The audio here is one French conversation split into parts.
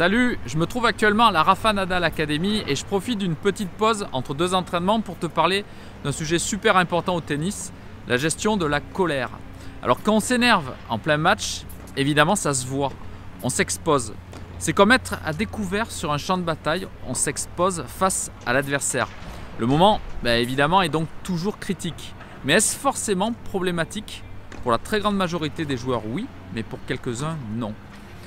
Salut, je me trouve actuellement à la Rafa Nadal Academy et je profite d'une petite pause entre deux entraînements pour te parler d'un sujet super important au tennis, la gestion de la colère. Alors quand on s'énerve en plein match, évidemment ça se voit, on s'expose. C'est comme être à découvert sur un champ de bataille, on s'expose face à l'adversaire. Le moment, évidemment, est donc toujours critique. Mais est-ce forcément problématique? Pour la très grande majorité des joueurs, oui, mais pour quelques-uns, non.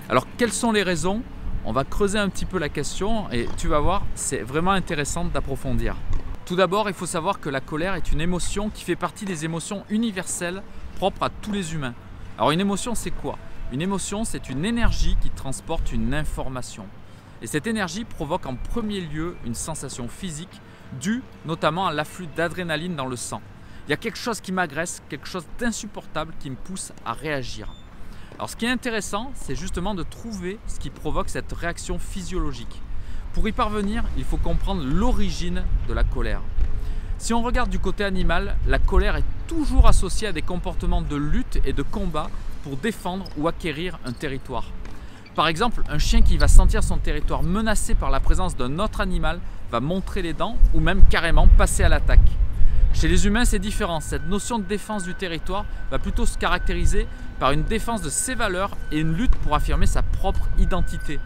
Alors quelles sont les raisons? On va creuser un petit peu la question et tu vas voir, c'est vraiment intéressant d'approfondir. Tout d'abord, il faut savoir que la colère est une émotion qui fait partie des émotions universelles propres à tous les humains. Alors une émotion, c'est quoi? Une émotion, c'est une énergie qui transporte une information. Et cette énergie provoque en premier lieu une sensation physique due notamment à l'afflux d'adrénaline dans le sang. Il y a quelque chose qui m'agresse, quelque chose d'insupportable qui me pousse à réagir. Alors ce qui est intéressant, c'est justement de trouver ce qui provoque cette réaction physiologique. Pour y parvenir, il faut comprendre l'origine de la colère. Si on regarde du côté animal, la colère est toujours associée à des comportements de lutte et de combat pour défendre ou acquérir un territoire. Par exemple, un chien qui va sentir son territoire menacé par la présence d'un autre animal va montrer les dents ou même carrément passer à l'attaque. Chez les humains, c'est différent. Cette notion de défense du territoire va plutôt se caractériser par une défense de ses valeurs et une lutte pour affirmer sa propre identité.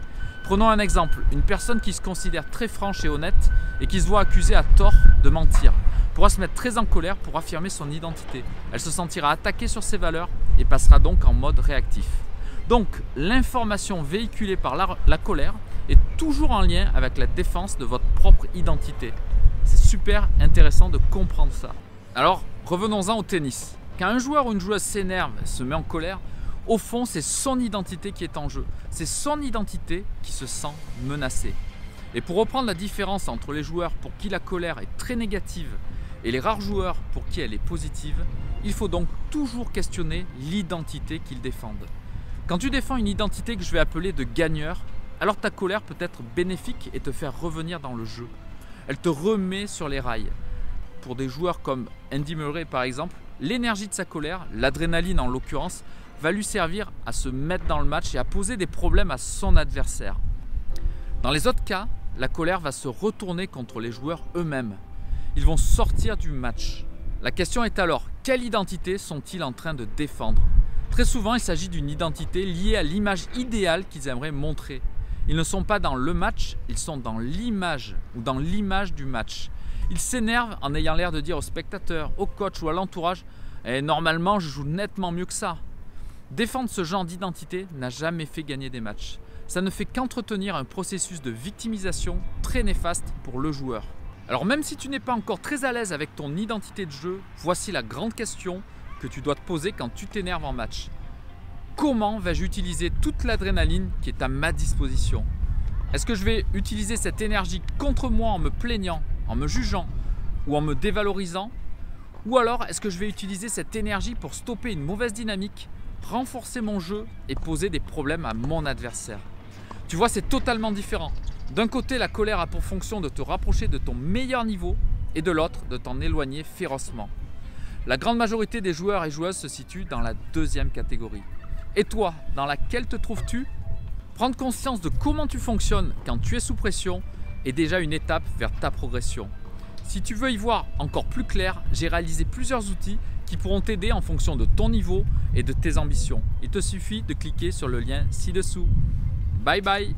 Prenons un exemple, une personne qui se considère très franche et honnête et qui se voit accusée à tort de mentir pourra se mettre très en colère pour affirmer son identité. Elle se sentira attaquée sur ses valeurs et passera donc en mode réactif. Donc, l'information véhiculée par la colère est toujours en lien avec la défense de votre propre identité. C'est super intéressant de comprendre ça. Alors, revenons-en au tennis. Quand un joueur ou une joueuse s'énerve, se met en colère, au fond, c'est son identité qui est en jeu. C'est son identité qui se sent menacée. Et pour reprendre la différence entre les joueurs pour qui la colère est très négative et les rares joueurs pour qui elle est positive, il faut donc toujours questionner l'identité qu'ils défendent. Quand tu défends une identité que je vais appeler de gagneur, alors ta colère peut être bénéfique et te faire revenir dans le jeu. Elle te remet sur les rails. Pour des joueurs comme Andy Murray par exemple, l'énergie de sa colère, l'adrénaline en l'occurrence, va lui servir à se mettre dans le match et à poser des problèmes à son adversaire. Dans les autres cas, la colère va se retourner contre les joueurs eux-mêmes. Ils vont sortir du match. La question est alors, quelle identité sont-ils en train de défendre? Très souvent, il s'agit d'une identité liée à l'image idéale qu'ils aimeraient montrer. Ils ne sont pas dans le match, ils sont dans l'image ou dans l'image du match. Ils s'énervent en ayant l'air de dire aux spectateurs, au coach ou à l'entourage « Normalement, je joue nettement mieux que ça ». Défendre ce genre d'identité n'a jamais fait gagner des matchs. Ça ne fait qu'entretenir un processus de victimisation très néfaste pour le joueur. Alors même si tu n'es pas encore très à l'aise avec ton identité de jeu, voici la grande question que tu dois te poser quand tu t'énerves en match. Comment vais-je utiliser toute l'adrénaline qui est à ma disposition? Est-ce que je vais utiliser cette énergie contre moi en me plaignant, en me jugeant ou en me dévalorisant? Ou alors est-ce que je vais utiliser cette énergie pour stopper une mauvaise dynamique, renforcer mon jeu et poser des problèmes à mon adversaire? Tu vois, c'est totalement différent. D'un côté, la colère a pour fonction de te rapprocher de ton meilleur niveau et de l'autre, de t'en éloigner férocement. La grande majorité des joueurs et joueuses se situent dans la deuxième catégorie. Et toi, dans laquelle te trouves-tu? Prendre conscience de comment tu fonctionnes quand tu es sous pression est déjà une étape vers ta progression. Si tu veux y voir encore plus clair, j'ai réalisé plusieurs outils qui pourront t'aider en fonction de ton niveau et de tes ambitions. Il te suffit de cliquer sur le lien ci-dessous. Bye bye!